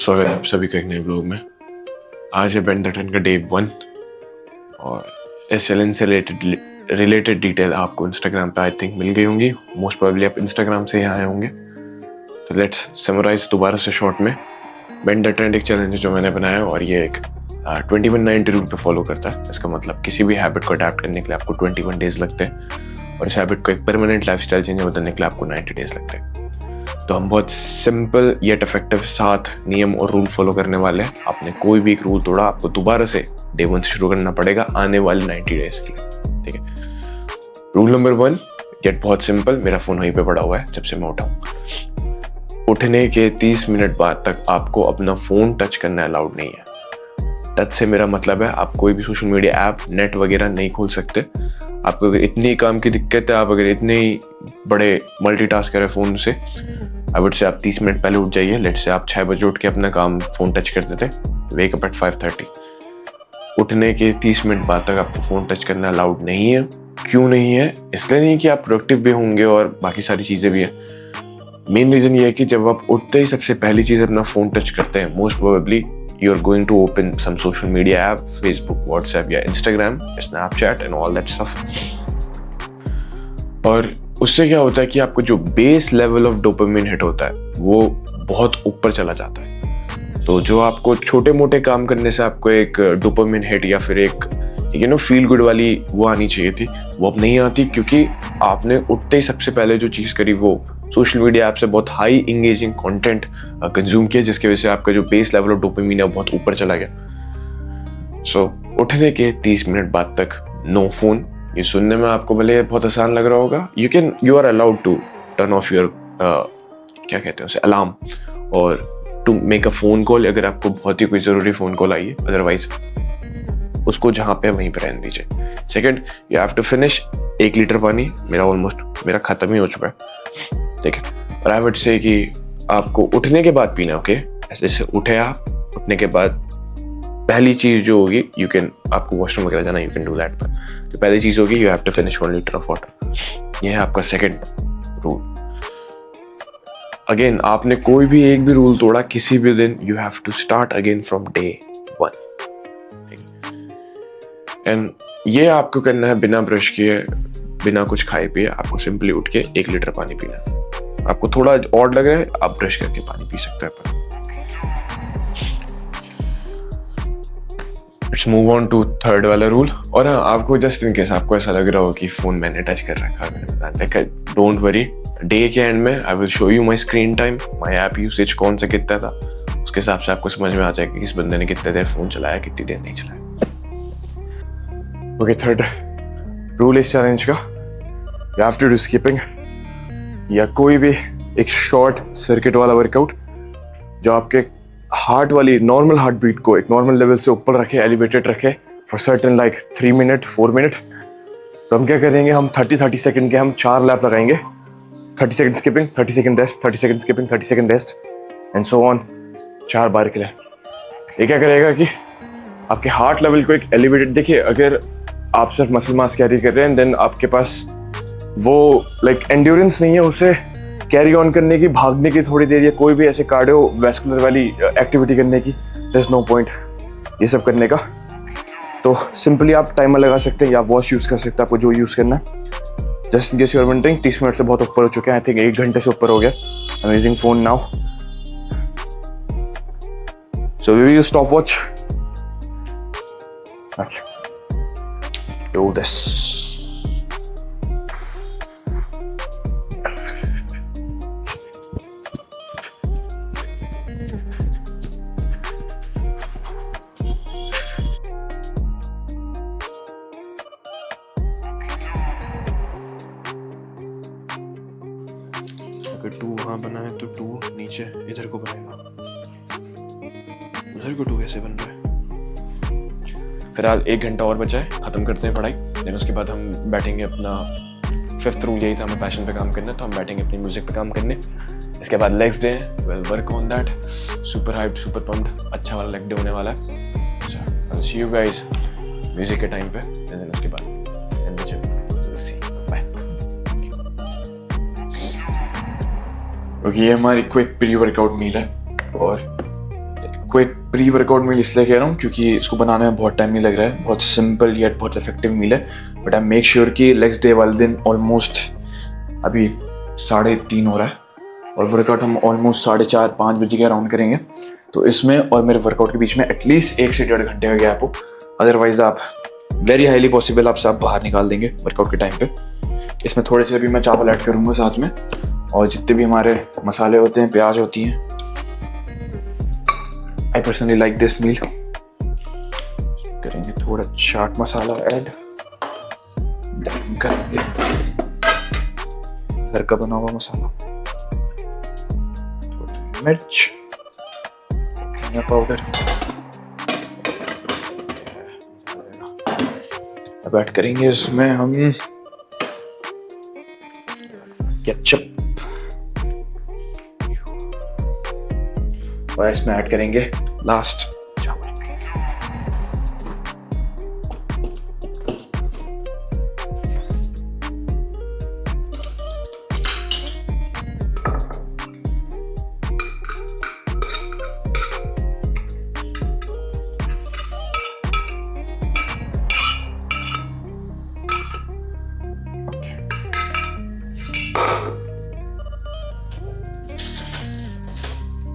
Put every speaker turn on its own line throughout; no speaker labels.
स्वागत है आप सभी का एक नए ब्लॉग में। आज है बेंड द ट्रेंड का डे 1 और इस चैलेंज से रिलेटेड डिटेल आपको इंस्टाग्राम पे आई थिंक मिल गई होंगी। मोस्ट प्रोबेबली आप इंस्टाग्राम से ही आए होंगे। तो लेट्स समराइज दोबारा से शॉर्ट में। बेंड द ट्रेंड एक चैलेंज है जो मैंने बनाया और ये एक 21-90 रूल पे फॉलो करता है। इसका मतलब किसी भी हैबिट को अडैप्ट करने के लिए आपको 21 डेज लगते हैं और इस हैबिट को एक परमानेंट लाइफस्टाइल चेंज बदलने के लिए आपको 90 डेज लगते हैं। तो हम बहुत सिंपल येट इफेक्टिव 7 नियम और रूल फॉलो करने वाले हैं। आपने कोई भी एक रूल तोड़ा, आपको दोबारा से डे 1 से शुरू करना पड़ेगा आने वाले 90 डेज के लिए। ठीक है। रूल नंबर 1 येट बहुत सिंपल। मेरा फोन वहीं पे पड़ा हुआ है जब से मैं उठा हूँ। उठने के 30 मिनट बाद तक आपको अपना फोन टच करना अलाउड नहीं है। टच से मेरा मतलब है आप कोई भी सोशल मीडिया ऐप, नेट वगैरह नहीं खोल सकते। आपको अगर इतनी काम की दिक्कत है, आप अगर इतने ही बड़े मल्टीटास्कर है फ़ोन से, आई वुड से आप 30 मिनट पहले उठ जाइए। लेट से आप 6 बजे उठ के अपना काम फ़ोन टच करते थे, वेक अप एट 5:30। उठने के 30 मिनट बाद तक आपको फ़ोन टच करना अलाउड नहीं है। क्यों नहीं है? इसलिए नहीं कि आप प्रोडक्टिव भी होंगे और बाकी सारी चीज़ें भी हैं। मेन रीज़न ये है कि जब आप उठते ही सबसे पहली चीज़ अपना फ़ोन टच करते हैं, most probably you're going to open some social media app, Facebook, WhatsApp या Instagram, Snapchat and all that stuff। और उससे क्या होता है कि आपको जो base level of dopamine hit होता है वो बहुत ऊपर चला जाता है। तो जो आपको छोटे मोटे काम करने से आपको एक डोपामिन हिट या फिर एक फील गुड वाली वो आनी चाहिए थी, वो अब नहीं आती, क्योंकि आपने उठते ही सबसे पहले जो चीज़ करी वो सोशल मीडिया ऐप से बहुत हाई इंगेजिंग कंटेंट कंज्यूम किया, जिसकी वजह से आपका जो बेस लेवल ऑफ डोपामिन है बहुत ऊपर चला गया। सो उठने के 30 मिनट बाद तक नो फोन। ये सुनने में आपको भले बहुत आसान लग रहा होगा। You are allowed to turn off your क्या कहते हैं उसे, अलार्म, और to make a phone call अगर आपको बहुत ही कोई ज़रूरी फ़ोन कॉल आई है। अदरवाइज उसको जहाँ पे वहीं पर रहने दीजिए। Second, you have to finish 1 litre पानी। मेरा ख़त्म ही हो चुका है। ठीक है। और आई वुड से कि आपको उठने के बाद पीना। ओके, ऐसे उठे आप, उठने के बाद पहली चीज़ जो होगी, आपको वॉशरूम वगैरह जाना, यू कैन डू दैट। तो पहली चीज़ होगी you have to finish 1 litre of water. ये है आपका सेकेंड रूल। अगेन, आपने कोई भी एक भी रूल तोड़ा किसी भी दिन, you have to start again from day 1। And ये आपको करना है बिना ब्रश किए, बिना कुछ खाए पिए। आपको सिंपली उठ के 1 लीटर पानी पीना है। आपको थोड़ा ऑड लग रहा है, आप ब्रश करके पानी पी सकते हैं। Let's move on to third वाला रूल। और हाँ, आपको जस्ट इन केस आपको ऐसा लग रहा हो कि फोन मैंने टच कर रखा है, डोंट वरी। डे के एंड में I will show you my screen time, my app usage कौन सा कितना था। उसके हिसाब से आपको समझ में आ जाएगा कि इस बंदे ने कितने देर फोन चलाया, कितनी देर नहीं चलाया। ओके, थर्ड रूल इस चैलेंज का, you have to do skipping या कोई भी एक शॉर्ट सर्किट वाला वर्कआउट जो आपके हार्ट वाली नॉर्मल हार्ट बीट को एक नॉर्मल लेवल से ऊपर रखे, एलिवेटेड रखे for certain like 3 minute 4 minute. तो हम क्या करेंगे, हम 30 सेकंड के हम 4 लैप लगाएंगे। 30 second skipping, 30 second rest, 30 second skipping, 30 second rest and so on, 4 बार के लिए। ये क्या करेगा कि आपके हार्ट लेवल को एक एलिवेटेड, देखिए अगर आप सिर्फ मसल मास कैरी कर रहे हैं देन आपके पास वो लाइक एंड्योरेंस नहीं है उसे कैरी ऑन करने की, भागने की थोड़ी देर या कोई भी ऐसे कार्डियो वैस्कुलर वाली एक्टिविटी करने की। देयर इज नो पॉइंट ये सब करने का। तो सिंपली आप टाइमर लगा सकते हैं या वॉच यूज़ कर सकते हैं, आपको जो यूज़ करना है। Just in case you are wondering, 30 minute से बहुत ऊपर हो चुके हैं। आई थिंक 1 घंटे से ऊपर हो गया। I am using phone now, so we will use stopwatch. Okay, do this। अगर 2 वहां बना है तो 2 नीचे इधर को बनेगा, उधर को 2 कैसे बन रहा है? फिलहाल 1 घंटा और बचा है, ख़त्म करते हैं पढ़ाई। देन उसके बाद हम बैठेंगे अपना 5th रूल यही था, हमें पैशन पे काम करना है, तो हम बैठेंगे अपनी म्यूज़िक पे काम करने। इसके बाद लेग्स डे है, well work on that. Super hyped, super pumped, अच्छा वाला लेग डे होने वाला है। आई will see you guys music के टाइम पे। देन उसके बाद बाय। ओके, ये हमारी क्विक प्री वर्कआउट मील है और
क्विक प्री वर्कआउट मील इसलिए कह रहा हूँ क्योंकि इसको बनाने में बहुत टाइम नहीं लग रहा है, बहुत सिंपल येट बहुत इफेक्टिव मील है। बट आई मेक श्योर कि लेग्स डे वाले दिन ऑलमोस्ट अभी 3:30 हो रहा है और वर्कआउट हम ऑलमोस्ट 4:30-5 बजे के अराउंड करेंगे। तो इसमें और मेरे वर्कआउट के बीच में एटलीस्ट 1 से 1.5 घंटे का गैप हो, अदरवाइज आप वेरी हाईली पॉसिबल आप सब बाहर निकाल देंगे वर्कआउट के टाइम पे। इसमें थोड़े से भी मैं चावल ऐड करूँगा साथ में, और जितने भी हमारे मसाले होते हैं, प्याज होती हैं। I personally like this meal. करेंगे थोड़ा चाट मसाला ऐड, करेंगे घर का बना हुआ मसाला, थोड़ी मिर्च, धनिया पाउडर। अब ऐड करेंगे इसमें हम केचप, और इसमें ऐड करेंगे लास्ट चावल।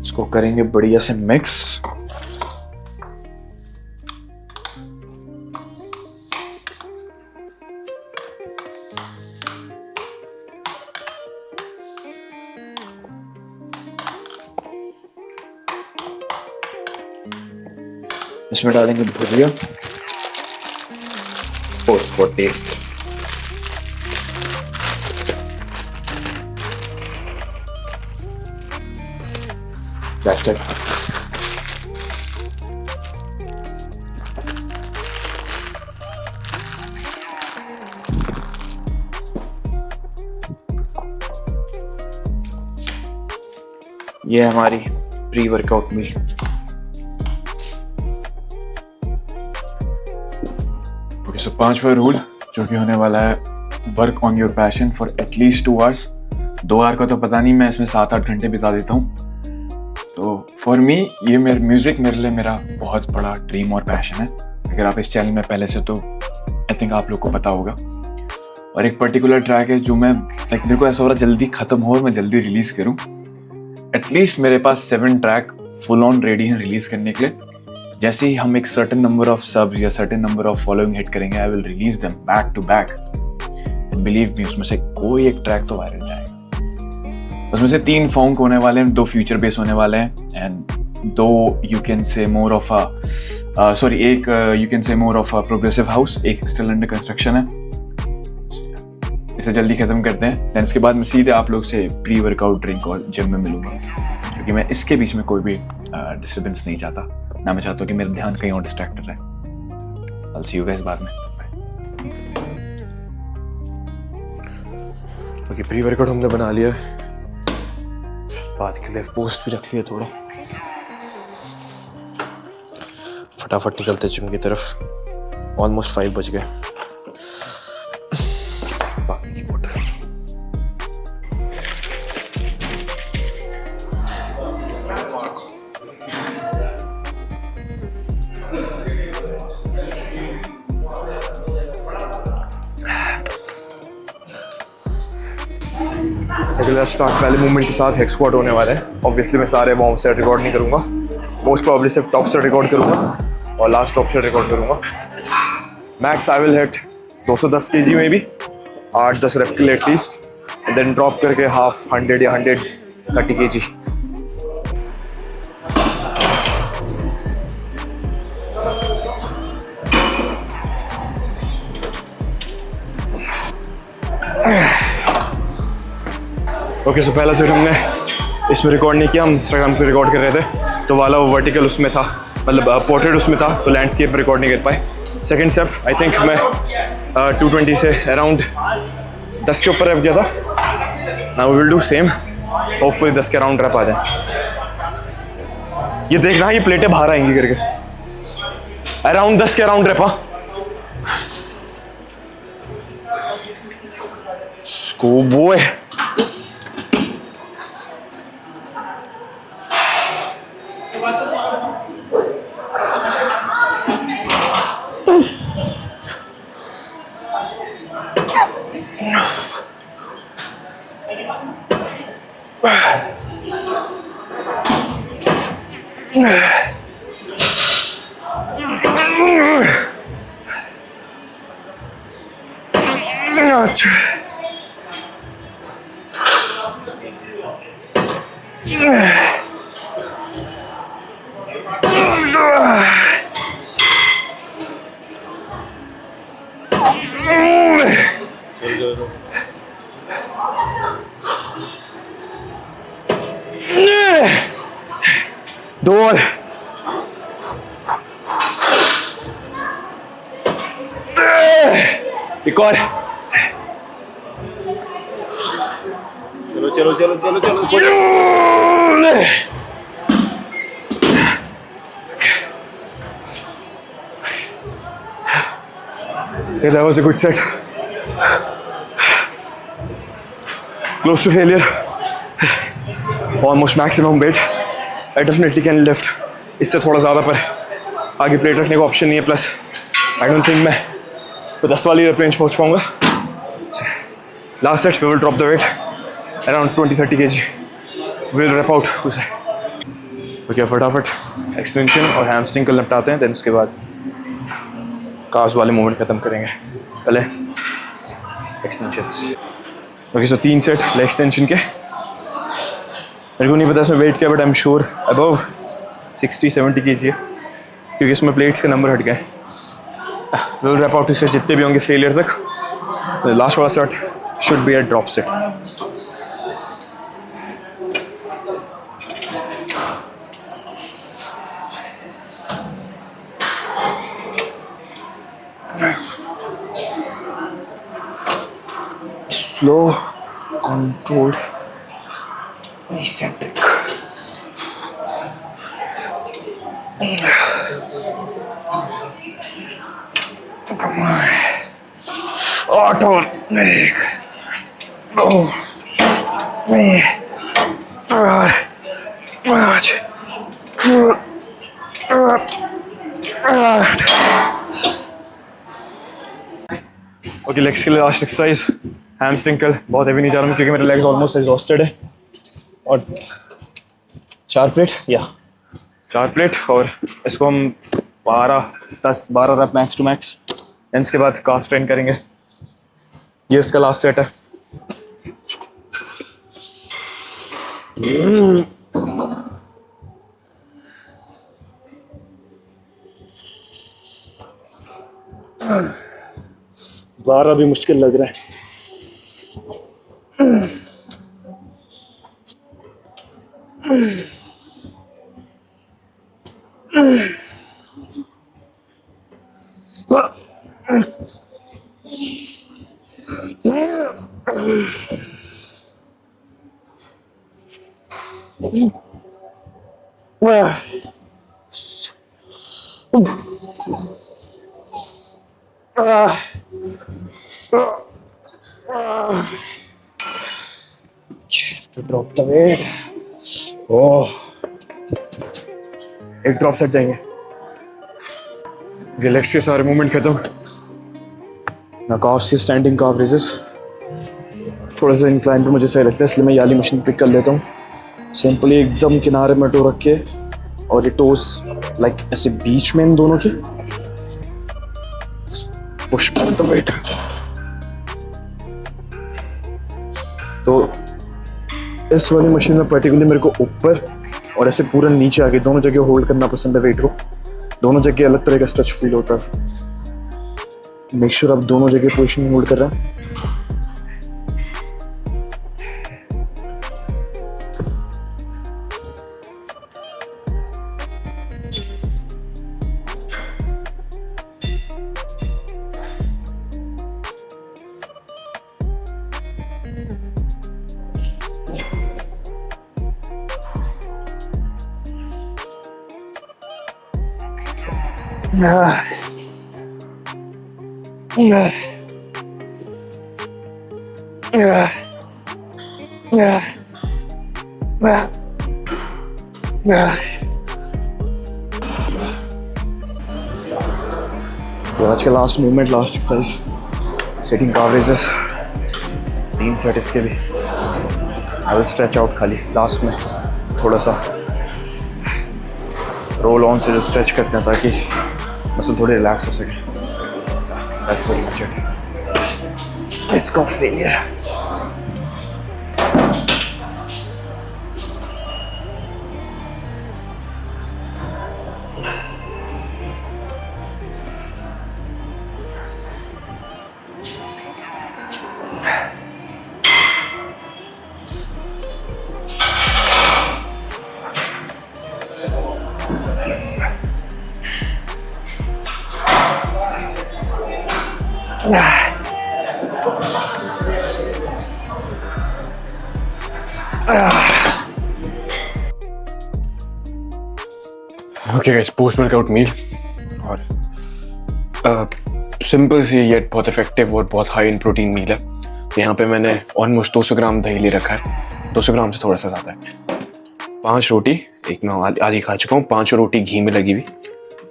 इसको करेंगे बढ़िया से मिक्स। इसमें डालेंगे भुजिया फॉर टेस्ट। That's it. ये हमारी pre workout meal. Okay, so 5वां रूल जो कि होने वाला है, work on your passion for at least 2 hours. 2 hour का तो पता नहीं, मैं इसमें 7-8 घंटे बिता देता हूँ। तो फॉर मी ये म्यूज़िक मेरे लिए मेरा बहुत बड़ा ड्रीम और पैशन है। अगर आप इस चैनल में पहले से, तो आई थिंक आप लोग को पता होगा। और एक पर्टिकुलर ट्रैक है जो मैं मेरे को ऐसा हो रहा जल्दी ख़त्म हो और मैं जल्दी रिलीज़ करूँ। एटलीस्ट मेरे पास 7 ट्रैक फुल ऑन रेडी हैं रिलीज़ करने के लिए। जैसे ही हम एक सर्टेन नंबर ऑफ सब्स या certain number of following hit करेंगे, I will release them back to back. And believe me, उसमें से कोई एक ट्रैक तो वायरल जाएगा। उसमें से 3 फॉन्क होने वाले हैं, 2 फ्यूचर बेस होने वाले हैं, and 2 you can say more of एक you can say more of a progressive house, एक स्टिल अंडर कंस्ट्रक्शन है। इसे जल्दी खत्म करते हैं, देन इसके बाद मैं सीधे आप लोग से प्री वर्कआउट ड्रिंक और जिम में मिलूंगा, क्योंकि मैं इसके बीच में कोई भी डिस्टर्बेंस नहीं चाहता, ना मैं चाहता हूँ कि मेरा ध्यान कहीं और डिस्ट्रैक्टेड रहे। I'll see you guys बाद में। ओके, प्री वर्कआउट हमने बना लिया, बाद के लिए पोस्ट भी रख लिया थोड़ा। फटाफट निकलते जिम की तरफ। ऑलमोस्ट 5 बज गए। पानी की बोतल। अगला स्टार्ट पहले मूवमेंट के साथ हेक्स स्क्वाट होने वाला है। ऑब्वियसली मैं सारे वार्म सेट रिकॉर्ड नहीं करूँगा, मोस्ट प्रॉब्ली सिर्फ टॉप सेट रिकॉर्ड करूँगा और लास्ट टॉप सेट रिकॉर्ड करूँगा। Max I will hit 210 kg में भी 8-10 रेप के लिए एटलीस्ट, एंड देन ड्रॉप करके हाफ 100 या 130 kg। ओके, सो पहला सेट हमने इसमें रिकॉर्ड नहीं किया, हम इंस्टाग्राम पे रिकॉर्ड कर रहे थे, तो वाला वो वर्टिकल उसमें था, मतलब पोर्ट्रेट उसमें था, तो लैंडस्केप पे रिकॉर्ड नहीं कर पाए। सेकंड स्टेप आई थिंक मैं 220 से अराउंड 10 के ऊपर रह गया था। Now we will do same, hopefully 10 के अराउंड रैप आ जाए। ये देखना ये प्लेटें बाहर आएंगी करके, अराउंड 10 के अराउंड रैप। वो है
अच्छा दो और एक और
चलो चलो चलो चलो चलो
Yeah, that was a good set. Close to failure. Almost maximum weight. I definitely can lift. इससे थोड़ा ज़्यादा पर आगे प्लेट रखने का ऑप्शन नहीं है. प्लस आई डोंट थिंक मैं तो 10 वाली रेंज पहुँच पाऊँगा. Last set we will drop the weight around 20-30 kg. We'll rep out उसे. ओके फटाफट एक्सटेंशन और हैमस्ट्रिंग को निपटाते हैं. देन उसके बाद कास वाले मूवमेंट खत्म करेंगे. पहले extensions. Okay so 3 set leg extension के. मेरे को नहीं पता इसमें वेट क्या, but I am sure above 60-70 kg है क्योंकि इसमें प्लेट्स के नंबर हट गए. विल रैप आउट इससे जितने भी होंगे फेलियर तक. लास्ट वाला set should be a drop set. Slow, controlled, eccentric. Come on. Automatic. Oh, man. Okay legs के लिए लास्ट एक्सरसाइज हैमस्ट्रिंग कर्ल. बहुत हैवी नहीं जा रहा हूँ क्योंकि मेरे लेग्स ऑलमोस्ट एग्जॉस्टेड है. और 4 प्लेट और इसको हम 12 रैप मैक्स टू मैक्स. इसके बाद कास्ट ट्रेन करेंगे. ये इसका लास्ट सेट है. बारह भी मुश्किल लग रहा है. To drop the weight. Oh, एक ड्रॉप सेट जाएंगे. रिलैक्स के सारे मूवमेंट खत्म. ना काफ्स की स्टैंडिंग काफ रेजेस. थोड़ा सा इंक्लाइन पे मुझे सही लगता है इसलिए मैं याली मशीन पिक कर लेता हूँ. सिंपली एकदम किनारे में टो रख के और ये टोस लाइक ऐसे बीच में इन दोनों के पुश द वेट. तो इस वाली मशीन में पर्टिकुलरली मेरे को ऊपर और ऐसे पूरा नीचे आके दोनों जगह होल्ड करना पसंद है वेट को. दोनों जगह अलग तरह का स्ट्रेच फील होता है. मेक श्योर आप दोनों जगह पोजीशन होल्ड कर रहे हैं.
तो आज का last movement, last exercise, setting coverages 3 set इसके भी। आई विल स्ट्रेच आउट खाली लास्ट में थोड़ा सा रोल ऑन से जो स्ट्रेच करते हैं ताकि मसल थोड़े रिलैक्स हो सके। That's pretty much it. Let's go failure.
Okay guys, post workout meal और सिंपल सी येट बहुत इफेक्टिव और बहुत हाई इन प्रोटीन मील है। तो यहाँ पे मैंने ऑलमोस्ट 200 ग्राम दही ले रखा है, 200 ग्राम से थोड़ा सा ज़्यादा है। 5 रोटी, एक मैं आधी खा चुका हूँ, 5 रोटी घी में लगी हुई,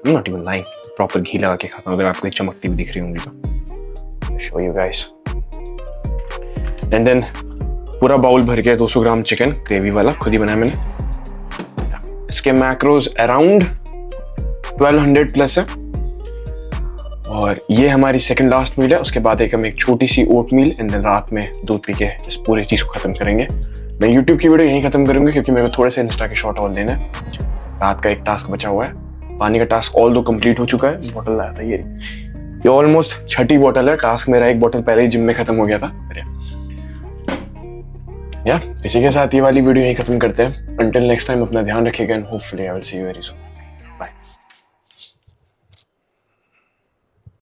नॉट इवन लाइंग, प्रॉपर घी लगा के खाता हूँ। अगर आपको एक चमकती भी दिख रही होंगी तो show you guys. And then पूरा बाउल भर के 200 ग्राम चिकन ग्रेवी वाला, खुद ही बनाया मैंने। इसके मैक्रोज अराउंड 1200 प्लस है। और ये हमारी सेकंड लास्ट मील है। उसके बाद हम एक छोटी सी ओट मील, एंड देन रात में दूध पी के इस पूरी चीज़ को ख़त्म करेंगे। मैं यूट्यूब की वीडियो यहीं ख़त्म करूँगी क्योंकि मेरे को थोड़े से इंस्टा के शॉर्ट और लेना है। रात का एक टास्क बचा हुआ है, पानी का टास्क ऑल दो कंप्लीट हो चुका है। बॉटल लाया था ये ऑलमोस्ट 6ठी बॉटल है। टास्क मेरा एक बॉटल पहले ही जिम में ख़त्म हो गया था। या इसी के साथ ये वाली वीडियो यहीं ख़त्म करते हैं। अंटिल नेक्स्ट टाइम अपना ध्यान रखिएगा and hopefully I will see you very soon. Bye.